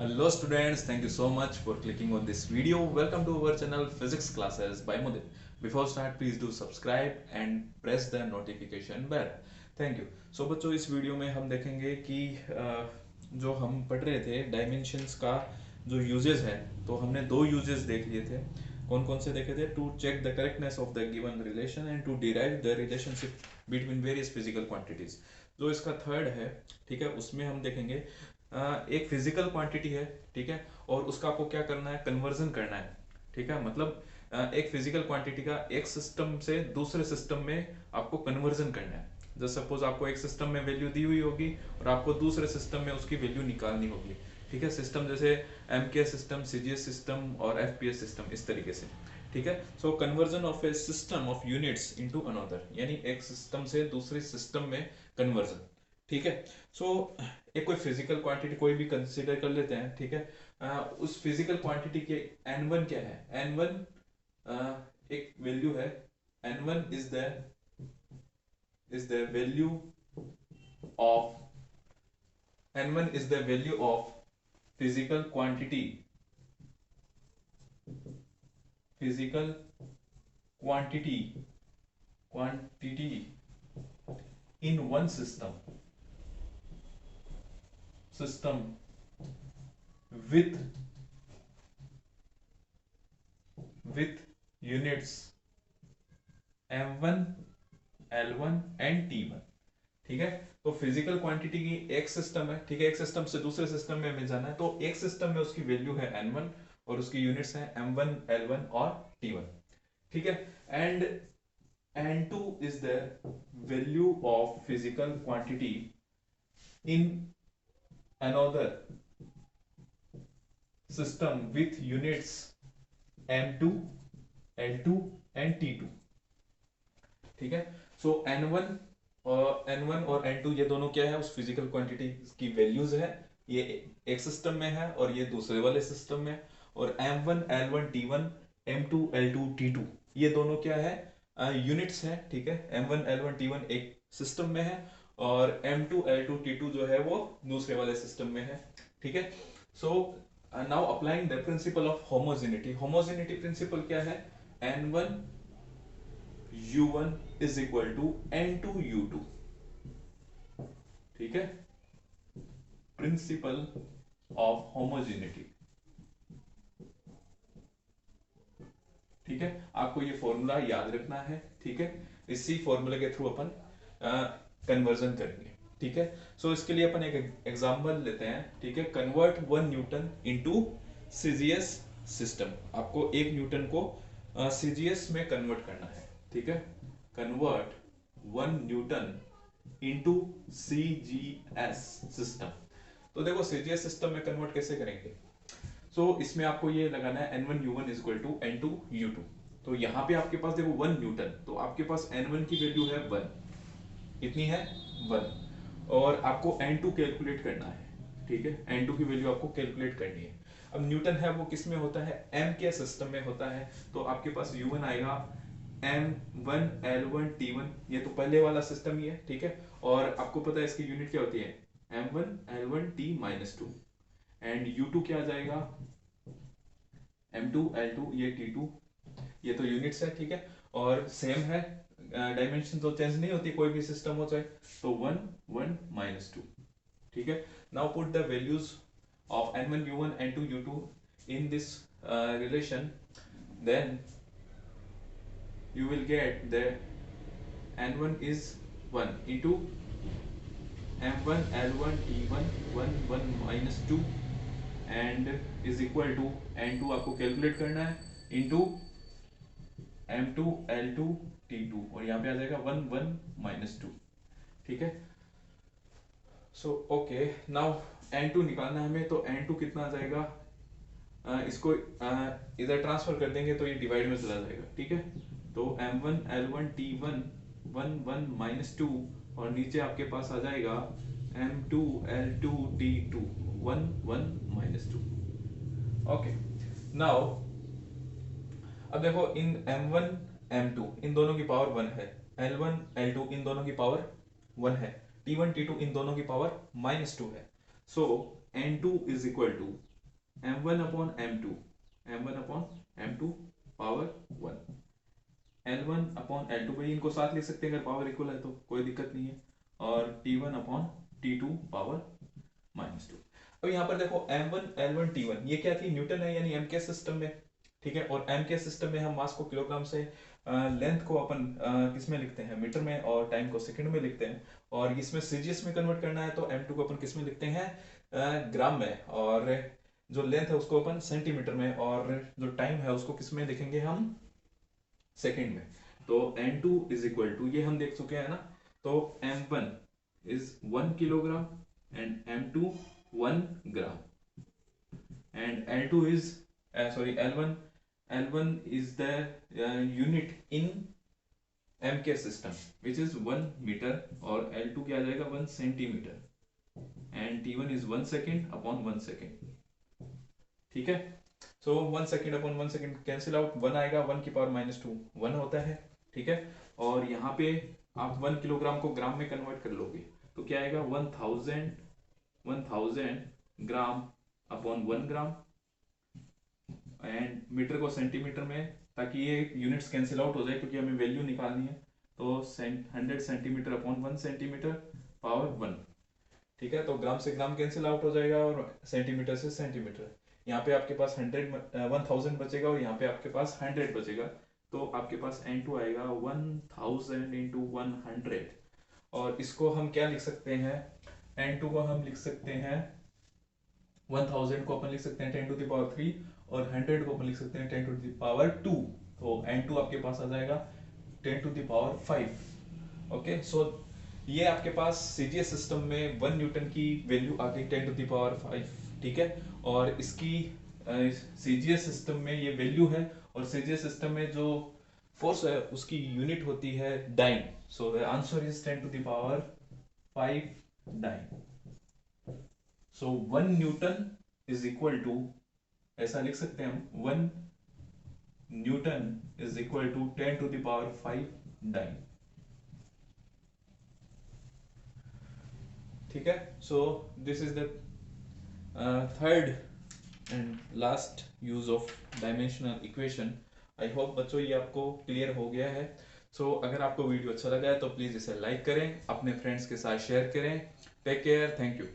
Hello students, thank you so much for clicking on this video. Welcome to our channel Physics Classes by Mudit. Before start, please do subscribe and press the notification bell. Thank you. So बच्चों इस video में हम देखेंगे कि जो हम पढ़ रहे थे डायमेंशंस का जो यूजेस है, तो हमने दो यूजेस देख लिए थे. कौन कौन से देखे थे? To check the correctness of the given relation and to derive the relationship between various physical quantities. जो इसका थर्ड है, ठीक है, उसमें हम देखेंगे एक फिजिकल क्वांटिटी है, ठीक है, और उसका आपको क्या करना है, कन्वर्जन करना है, ठीक है. मतलब एक फिजिकल क्वांटिटी का एक सिस्टम से दूसरे सिस्टम में आपको कन्वर्जन करना है. जैसे सपोज आपको एक सिस्टम में वैल्यू दी हुई होगी और आपको दूसरे सिस्टम में उसकी वैल्यू निकालनी होगी, ठीक है. सिस्टम जैसे एमके सिस्टम, सीजीएस सिस्टम और एफपीएस सिस्टम, इस तरीके से, ठीक है. So conversion of a system of units into another, यानी एक सिस्टम से दूसरे सिस्टम में कन्वर्जन, ठीक है. सो एक कोई फिजिकल क्वांटिटी कोई भी कंसीडर कर लेते हैं, ठीक है. उस फिजिकल क्वांटिटी के n1 क्या है? n1 एक वैल्यू है. n1 is the value of n1 is the value of physical quantity physical quantity quantity in one system with units m1 l1 and t1, ठीक है. तो फिजिकल क्वांटिटी की एक सिस्टम है, ठीक है, एक सिस्टम से दूसरे सिस्टम में हमें जाना है, तो एक सिस्टम में उसकी वैल्यू है n1 और उसकी यूनिट्स हैं m1 l1 और t1, ठीक है. And n2 is the value of physical quantity in another system with units m2 l2 and t2, ठीक है. सो n1 और n2 ये दोनों क्या है, उस फिजिकल क्वांटिटी की वैल्यूज है. ये एक सिस्टम में है और ये दूसरे वाले सिस्टम में. और m1 l1 t1 m2 l2 t2 ये दोनों क्या है, यूनिट्स है, ठीक है. m1 l1 t1 एक सिस्टम में है और m2 l2 t2 जो है वो दूसरे वाले सिस्टम में है, ठीक है. So now applying the principle of homogeneity. Homogeneity principle क्या है? n1 u1 is equal to n2 u2, ठीक है. प्रिंसिपल ऑफ होमोजेनिटी, ठीक है. आपको ये फॉर्मूला याद रखना है, ठीक है. इसी फॉर्मूले के थ्रू अपन कन्वर्जन करेंगे, ठीक है. सो इसके लिए अपन एक एग्जांपल लेते हैं, ठीक है. Convert 1 Newton into CGS system. आपको 1 न्यूटन को सीजीएस में कन्वर्ट करना है, ठीक है. Convert 1 Newton into CGS system. तो देखो सीजीएस सिस्टम में कन्वर्ट कैसे करेंगे. इसमें आपको ये लगाना है n1 u1 is equal to n2 u2. तो यहाँ पे आपके पास देखो 1 न्यूटन, तो आपके पास n1 की वैल्यू है 1, इतनी है 1, और आपको n2 कैलकुलेट करना है, ठीक है. n2 की वैल्यू आपको कैलकुलेट करनी है. अब न्यूटन है वो किस में होता है? m के सिस्टम में होता है. तो आपके पास u1 आएगा m1 l1 t1, ये तो पहले वाला सिस्टम ही है, ठीक है. और आपको पता है इसकी यूनिट क्या होती है? m1 l1 t-2. And u2 क्या आ जाएगा? m2 l2, ये t2, ये तो यूनिट्स है, ठीक है. और सेम है, डायमेंशन तो चेंज नहीं होती, कोई भी सिस्टम हो जाए. तो 1 1 -2, ठीक है. Now put the values of n1 u1 n2 u2 in this relation, then you will get the n1 is 1 into m1 l1 t1 1 1 -2 and is equal to n2 आपको कैलकुलेट करना है into m2 l2 t2, और यहाँ पे आ जाएगा 1 1 -2, ठीक है. So okay, now n2 निकालना है हमें. तो n2 कितना आ जाएगा? इसको इधर ट्रांसफर कर देंगे तो ये डिवाइड में चला जाएगा, ठीक है. तो m1 l1 t1 1 1 -2, और नीचे आपके पास आ जाएगा m2 l2 t2 1 1 -2. Okay, now अब देखो इन m1 m2 इन दोनों की पावर 1 है, l1 l2 इन दोनों की पावर 1 है, t1 t2 इन दोनों की पावर -2 है. So n2 is equal to m1 upon m2, m1 upon m2 power 1, L1 upon L2, भाई इनको साथ लिख सकते हैं अगर पावर इक्वल है तो कोई दिक्कत नहीं है, और T1 अपॉन T2 पावर -2। अब यहाँ पर देखो M1 L1 T1 ये क्या थी, न्यूटन है, यानी एम के सिस्टम में, ठीक है। और एम के सिस्टम में हम मास को किलोग्राम से, लेंथ को अपन किस में लिखते हैं, मीटर में, और टाइम को सेकंड में लिखते हैं। और इसमें सीजीएस में कन्वर्ट करना है तो M2 को अपन किस में लिखते हैं, ग्राम में, और जो लेंथ है उसको अपन सेंटीमीटर में, और जो टाइम है उसको किस में लिखेंगे हम, सेकेंड में। तो N2 इज इक्वल टू, ये हम देख चुके हैं ना, तो M1 is 1 kilogram and M2 1 gram, and L2 is sorry L1 is the unit in M के सिस्टम which is 1 मीटर, और L2 क्या आ जाएगा 1 centimetre, and T1 is 1 second upon 1 second, ठीक है। सो 1 second upon 1 second cancel out, 1 आएगा, 1 की power -2 1 होता है, ठीक है। और यहाँ पे आप 1 किलोग्राम को ग्राम में कन्वर्ट कर लोगे तो क्या आएगा, 1000 gram upon 1 gram, and metre को सेंटीमीटर में, ताकि ये यूनिट्स कैंसिल आउट हो जाए क्योंकि हमें वैल्यू निकालनी है। तो 100 सेंटीमीटर अपॉन 1 सेंटीमीटर पावर 1, ठीक है। तो ग्राम से ग्राम कैंसिल आउट हो जाएगा और सेंटीमीटर से सेंटीमीटर, यहाँ पे आपके पास 1000 बचेगा और यहाँ पे आपके पास 100 बचेगा, तो आपके पास N2 आएगा 1000 इंटू 100, और इसको हम क्या लिख सकते हैं, N2 को हम लिख सकते हैं, 1000 को अपन लिख सकते हैं 10 टू द पावर 3, और 100 को अपन लिख सकते हैं 10 टू द पावर 2, तो N2 आपके पास आ जाएगा 10 टू द पावर 5। ओके, सो ये आपके पास सीजीएस सिस्टम में 1 न्यूटन की वैल्यू आ गई 10 टू द पावर 5, ठीक है। और इसकी सीजीएस सिस्टम में ये वैल्यू है, और सीजीएस सिस्टम में जो फोर्स है उसकी यूनिट होती है dyne, so the answer is 10 to the power 5 dyne. So 1 newton is equal to, ऐसा लिख सकते हैं हम, 1 newton is equal to 10 to the power 5 dyne, ठीक है। So this is the third and last use of dimensional equation. I hope बच्चों ये आपको क्लियर हो गया है। सो अगर आपको वीडियो अच्छा लगा है तो प्लीज इसे लाइक करें, अपने फ्रेंड्स के साथ शेयर करें। Take care, thank you.